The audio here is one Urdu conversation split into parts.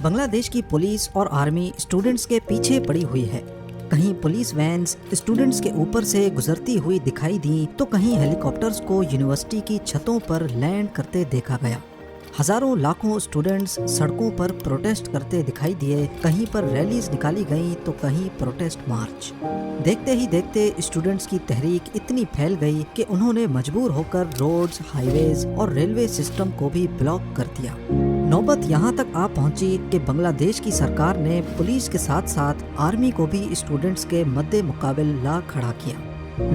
بنگلہ دیش کی پولیس اور آرمی اسٹوڈنٹس کے پیچھے پڑی ہوئی ہے۔ کہیں پولیس وینز اسٹوڈنٹس کے اوپر سے گزرتی ہوئی دکھائی دیں تو کہیں ہیلی کاپٹرز کو یونیورسٹی کی چھتوں پر لینڈ کرتے دیکھا گیا۔ ہزاروں لاکھوں اسٹوڈنٹس سڑکوں پر پروٹیسٹ کرتے دکھائی دیے، کہیں پر ریلیز نکالی گئیں تو کہیں پروٹیسٹ مارچ۔ دیکھتے ہی دیکھتے اسٹوڈنٹس کی تحریک اتنی پھیل گئی کہ انہوں نے مجبور ہو کر روڈز، ہائی ویز اور ریلوے سسٹم کو بھی بلاک کر دیا۔ نوبت یہاں تک آ پہنچی کہ بنگلہ دیش کی سرکار نے پولیس کے ساتھ ساتھ آرمی کو بھی اسٹوڈنٹس کے مد مقابل لا کھڑا کیا۔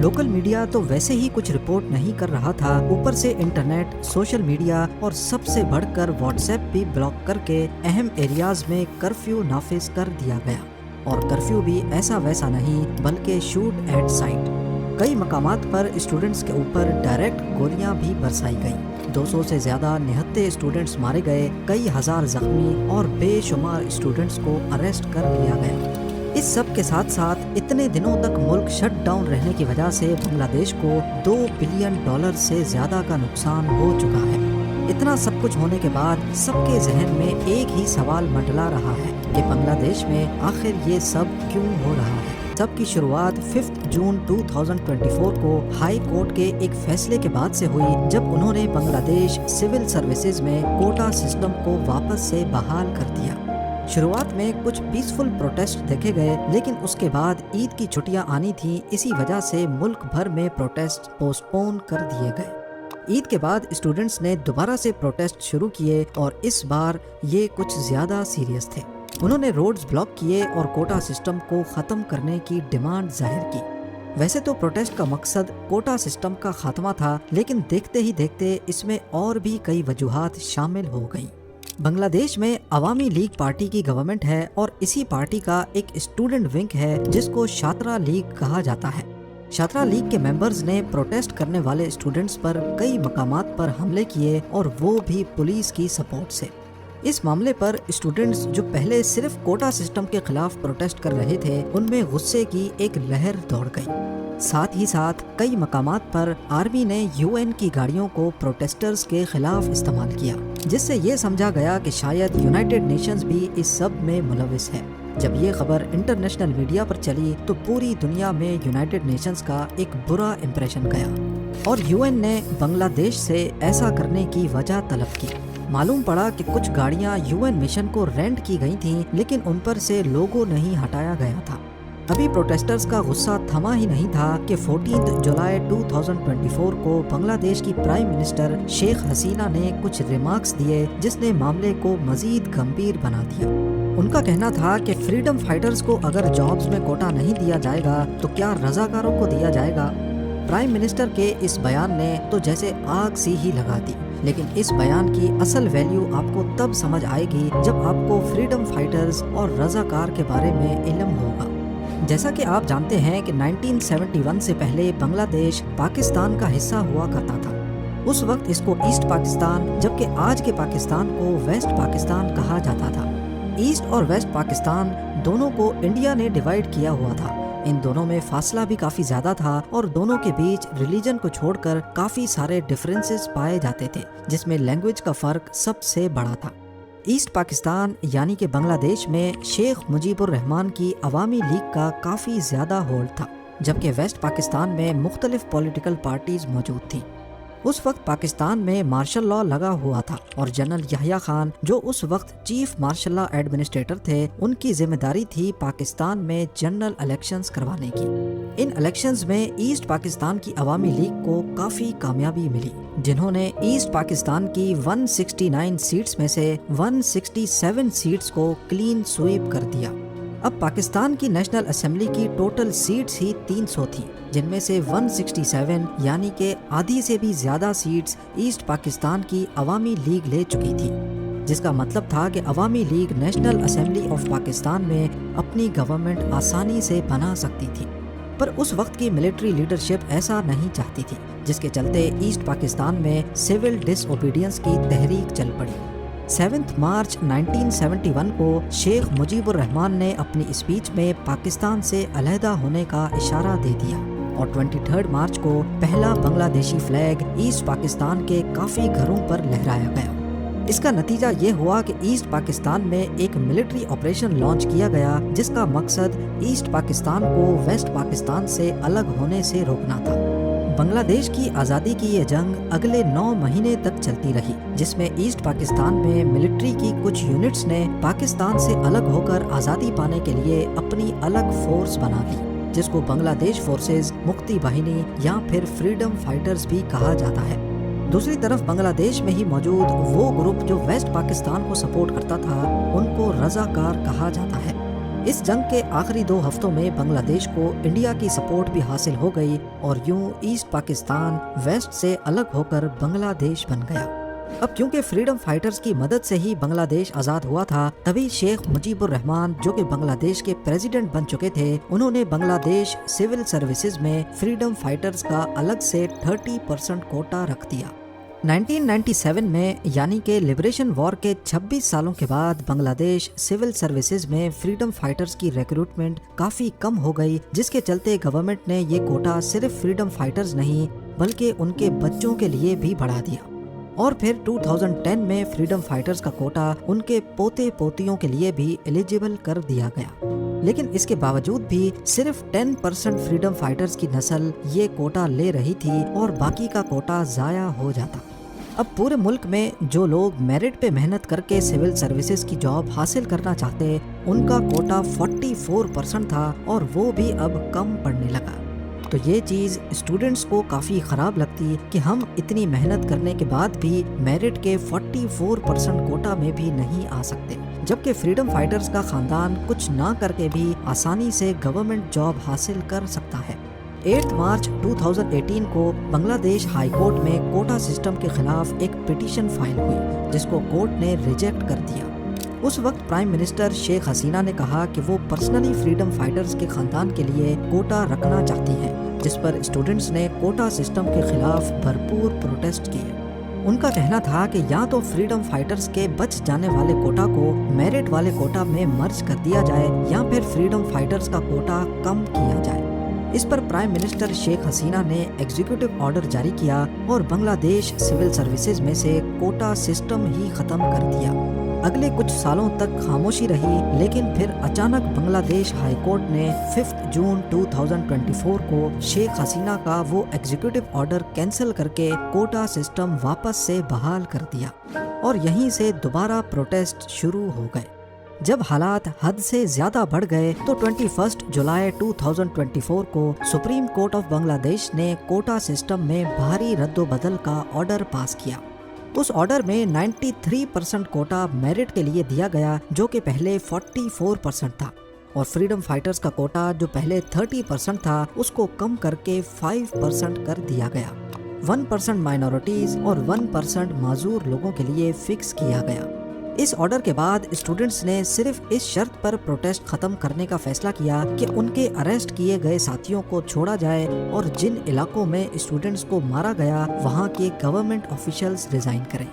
لوکل میڈیا تو ویسے ہی کچھ رپورٹ نہیں کر رہا تھا، اوپر سے انٹرنیٹ، سوشل میڈیا اور سب سے بڑھ کر واٹس ایپ بھی بلاک کر کے اہم ایریاز میں کرفیو نافذ کر دیا گیا، اور کرفیو بھی ایسا ویسا نہیں بلکہ شوٹ ایٹ سائٹ۔ کئی مقامات پر اسٹوڈنٹس کے اوپر ڈائریکٹ گولیاں بھی برسائی گئیں۔ 200 سے زیادہ نہتے اسٹوڈنٹس مارے گئے، کئی ہزار زخمی اور بے شمار اسٹوڈنٹس کو اریسٹ کر لیا گیا۔ اس سب کے ساتھ ساتھ اتنے دنوں تک ملک شٹ ڈاؤن رہنے کی وجہ سے بنگلہ دیش کو $2 بلین سے زیادہ کا نقصان ہو چکا ہے۔ اتنا سب کچھ ہونے کے بعد سب کے ذہن میں ایک ہی سوال منڈلا رہا ہے کہ بنگلہ دیش میں آخر یہ سب کیوں ہو رہا ہے۔ سب کی شروعات 5 جون 2024 کو ہائی کورٹ کے ایک فیصلے کے بعد سے ہوئی، جب انہوں نے بنگلہ دیش سول سروسز میں کوٹا سسٹم کو واپس سے بحال کر دیا۔ شروعات میں کچھ پیسفل پروٹیسٹ دیکھے گئے، لیکن اس کے بعد عید کی چھٹیاں آنی تھیں، اسی وجہ سے ملک بھر میں پروٹیسٹ پوسٹ پون کر دیے گئے۔ عید کے بعد اسٹوڈنٹس نے دوبارہ سے پروٹیسٹ شروع کیے، اور اس بار یہ کچھ زیادہ سیریس تھے۔ انہوں نے روڈز بلاک کیے اور کوٹا سسٹم کو ختم کرنے کی ڈیمانڈ ظاہر کی۔ ویسے تو پروٹیسٹ کا مقصد کوٹا سسٹم کا خاتمہ تھا، لیکن دیکھتے ہی دیکھتے اس میں اور بھی کئی وجوہات شامل ہو گئیں۔ بنگلہ دیش میں عوامی لیگ پارٹی کی گورنمنٹ ہے، اور اسی پارٹی کا ایک اسٹوڈنٹ ونگ ہے جس کو چھاترا لیگ کہا جاتا ہے۔ چھاترا لیگ کے ممبرز نے پروٹیسٹ کرنے والے اسٹوڈنٹس پر کئی مقامات پر حملے کیے، اور وہ بھی پولیس کی سپورٹ سے۔ اس معاملے پر اسٹوڈنٹس جو پہلے صرف کوٹا سسٹم کے خلاف پروٹیسٹ کر رہے تھے، ان میں غصے کی ایک لہر دوڑ گئی۔ ساتھ ہی ساتھ کئی مقامات پر آرمی نے UN کی گاڑیوں کو پروٹیسٹرز کے خلاف استعمال کیا، جس سے یہ سمجھا گیا کہ شاید یونائٹڈ نیشنز بھی اس سب میں ملوث ہے۔ جب یہ خبر انٹرنیشنل میڈیا پر چلی تو پوری دنیا میں یونائٹڈ نیشنز کا ایک برا امپریشن گیا، اور UN نے بنگلہ دیش سے ایسا کرنے کی وجہ طلب کی۔ معلوم پڑا کہ کچھ گاڑیاں UN مشن کو رینٹ کی گئی تھیں، لیکن ان پر سے لوگو نہیں ہٹایا گیا تھا۔ ابھی پروٹیسٹرز کا غصہ تھما ہی نہیں تھا کہ 14 جولائی 2024 کو بنگلہ دیش کی پرائم منسٹر شیخ حسینہ نے کچھ ریمارکس دیے، جس نے معاملے کو مزید گمبھیر بنا دیا۔ ان کا کہنا تھا کہ فریڈم فائٹرز کو اگر جابز میں کوٹا نہیں دیا جائے گا تو کیا رضاکاروں کو دیا جائے گا؟ پرائم منسٹر کے اس بیان نے تو جیسے آگ سی ہی لگا دی، لیکن اس بیان کی اصل ویلیو آپ کو تب سمجھ آئے گی جب آپ کو فریڈم فائٹرز اور رضاکار کے بارے میں علم ہوگا۔ جیسا کہ آپ جانتے ہیں کہ 1971 سے پہلے بنگلہ دیش پاکستان کا حصہ ہوا کرتا تھا۔ اس وقت اس کو ایسٹ پاکستان، جبکہ آج کے پاکستان کو ویسٹ پاکستان کہا جاتا تھا۔ ایسٹ اور ویسٹ پاکستان دونوں کو انڈیا نے ڈیوائیڈ کیا ہوا تھا۔ ان دونوں میں فاصلہ بھی کافی زیادہ تھا، اور دونوں کے بیچ ریلیجن کو چھوڑ کر کافی سارے ڈفرینسز پائے جاتے تھے، جس میں لینگویج کا فرق سب سے بڑا تھا۔ ایسٹ پاکستان یعنی کہ بنگلہ دیش میں شیخ مجیب الرحمان کی عوامی لیگ کا کافی زیادہ ہولڈ تھا، جبکہ ویسٹ پاکستان میں مختلف پولیٹیکل پارٹیز موجود تھیں۔ اس وقت پاکستان میں مارشل لا لگا ہوا تھا، اور جنرل یحییٰ خان جو اس وقت چیف مارشل لا ایڈمنسٹریٹر تھے، ان کی ذمہ داری تھی پاکستان میں جنرل الیکشنز کروانے کی۔ ان الیکشنز میں ایسٹ پاکستان کی عوامی لیگ کو کافی کامیابی ملی، جنہوں نے ایسٹ پاکستان کی 169 سیٹس میں سے 167 سیٹس کو کلین سویپ کر دیا۔ اب پاکستان کی نیشنل اسمبلی کی ٹوٹل سیٹس ہی 300 تھیں، جن میں سے 167 یعنی کہ آدھی سے بھی زیادہ سیٹس ایسٹ پاکستان کی عوامی لیگ لے چکی تھی، جس کا مطلب تھا کہ عوامی league national assembly of Pakistan میں اپنی گورنمنٹ آسانی سے بنا سکتی تھی۔ پر اس وقت کی ملٹری لیڈرشپ ایسا نہیں چاہتی تھی، جس کے چلتے ایسٹ پاکستان میں سول ڈس اوبیڈینس کی تحریک چل پڑی۔ 7 مارچ 1971 کو شیخ مجیب الرحمان نے اپنی اسپیچ میں پاکستان سے علیحدہ ہونے کا اشارہ دے دیا، اور 23 مارچ کو پہلا بنگلہ دیشی فلیگ ایسٹ پاکستان کے کافی گھروں پر لہرایا گیا۔ اس کا نتیجہ یہ ہوا کہ ایسٹ پاکستان میں ایک ملٹری آپریشن لانچ کیا گیا جس کا مقصد ایسٹ پاکستان کو ویسٹ پاکستان سے الگ ہونے سے روکنا تھا۔ بنگلہ دیش کی آزادی کی یہ جنگ اگلے 9 مہینے تک چلتی رہی، جس میں ایسٹ پاکستان میں ملٹری کی کچھ یونٹس نے پاکستان سے الگ ہو کر آزادی پانے کے لیے اپنی الگ فورس بنا لی، جس کو بنگلہ دیش فورسز، مکتی باہنی یا پھر فریڈم فائٹرز بھی کہا جاتا ہے۔ دوسری طرف بنگلہ دیش میں ہی موجود وہ گروپ جو ویسٹ پاکستان کو سپورٹ کرتا تھا ان کو رضاکار کہا جاتا ہے۔ اس جنگ کے آخری 2 ہفتوں میں بنگلہ دیش کو انڈیا کی سپورٹ بھی حاصل ہو گئی اور یوں ایسٹ پاکستان ویسٹ سے الگ ہو کر بنگلہ دیش بن گیا۔ اب کیونکہ فریڈم فائٹرز کی مدد سے ہی بنگلہ دیش آزاد ہوا تھا، تبھی شیخ مجیب الرحمان جو کہ بنگلہ دیش کے پریزیڈنٹ بن چکے تھے، انہوں نے بنگلہ دیش سول سروسز میں فریڈم فائٹرز کا الگ سے 30% کوٹا رکھ دیا۔ 1997 میں یعنی کہ لبریشن وار کے 26 سالوں کے بعد بنگلہ دیش سول سروسز میں فریڈم فائٹرز کی ریکروٹمنٹ کافی کم ہو گئی، جس کے چلتے گورنمنٹ نے یہ کوٹا صرف فریڈم فائٹرز نہیں بلکہ ان کے بچوں کے لیے بھی بڑھا دیا، اور پھر 2010 میں فریڈم فائٹرز کا کوٹا ان کے پوتے پوتیوں کے لیے بھی ایلیجیبل کر دیا گیا۔ لیکن اس کے باوجود بھی صرف 10% فریڈم فائٹرز کی نسل یہ کوٹا لے رہی تھی اور باقی کا کوٹا ضائع ہو جاتا۔ اب پورے ملک میں جو لوگ میرٹ پہ محنت کر کے سول سروسز کی جاب حاصل کرنا چاہتے، ان کا کوٹا 44% تھا اور وہ بھی اب کم پڑنے لگا۔ تو یہ چیز اسٹوڈنٹس کو کافی خراب لگتی کہ ہم اتنی محنت کرنے کے بعد بھی میرٹ کے 44% کوٹا میں بھی نہیں آ سکتے، جبکہ فریڈم فائٹرز کا خاندان کچھ نہ کر کے بھی آسانی سے گورنمنٹ جاب حاصل کر سکتا ہے۔ 8 مارچ 2018 کو بنگلہ دیش ہائی کورٹ میں کوٹا سسٹم کے خلاف ایک پٹیشن فائل ہوئی جس کو کورٹ نے ریجیکٹ کر دیا۔ اس وقت پرائم منسٹر شیخ حسینہ نے کہا کہ وہ پرسنلی فریڈم فائٹرز کے خاندان کے لیے کوٹا رکھنا چاہتی ہیں، جس پر اسٹوڈنٹس نے کوٹا سسٹم کے خلاف بھرپور پروٹیسٹ کیے۔ ان کا کہنا تھا کہ یا تو فریڈم فائٹرز کے بچ جانے والے کوٹا کو میرٹ والے کوٹا میں مرج کر دیا جائے یا پھر فریڈم فائٹرز کا کوٹا کم کیا جائے۔ اس پر پرائم منسٹر شیخ حسینہ نے ایگزیکٹو آرڈر جاری کیا اور بنگلہ دیش سول سروسز میں سے کوٹا سسٹم ہی ختم کر دیا۔ اگلے کچھ سالوں تک خاموشی رہی، لیکن پھر اچانک بنگلہ دیش ہائی کورٹ نے 5 جون 2024 کو شیخ حسینہ کا وہ ایگزیکٹو آرڈر کینسل کر کے کوٹا سسٹم واپس سے بحال کر دیا، اور یہیں سے دوبارہ پروٹیسٹ شروع ہو گئے۔ جب حالات حد سے زیادہ بڑھ گئے تو 21 جولائی 2024 کو سپریم کورٹ آف بنگلہ دیش نے کوٹا سسٹم میں بھاری رد و بدل کا آرڈر پاس کیا۔ اس آرڈر میں 93% کوٹا میرٹ کے لیے دیا گیا جو کہ پہلے 44% تھا، اور فریڈم فائٹرز کا کوٹا جو پہلے 30% تھا اس کو کم کر کے 5% کر دیا گیا۔ 1% مائنورٹیز اور 1% معذور لوگوں کے لیے فکس کیا گیا۔ اس آرڈر کے بعد اسٹوڈنٹس نے صرف اس شرط پر پروٹیسٹ ختم کرنے کا فیصلہ کیا کہ ان کے اریسٹ کیے گئے ساتھیوں کو چھوڑا جائے، اور جن علاقوں میں اسٹوڈنٹس کو مارا گیا وہاں کے گورنمنٹ آفیشلز ریزائن کریں۔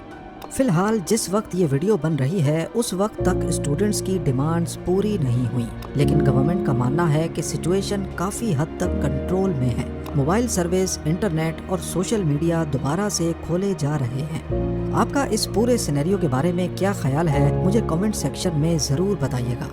فی الحال جس وقت یہ ویڈیو بن رہی ہے اس وقت تک اسٹوڈنٹس کی ڈیمانڈز پوری نہیں ہوئی، لیکن گورنمنٹ کا ماننا ہے کہ سچویشن کافی حد تک کنٹرول میں ہے۔ موبائل سروس، انٹرنیٹ اور سوشل میڈیا دوبارہ سے کھولے جا رہے ہیں۔ آپ کا اس پورے سینیریو کے بارے میں کیا خیال ہے؟ مجھے کمنٹ سیکشن میں ضرور بتائیے گا۔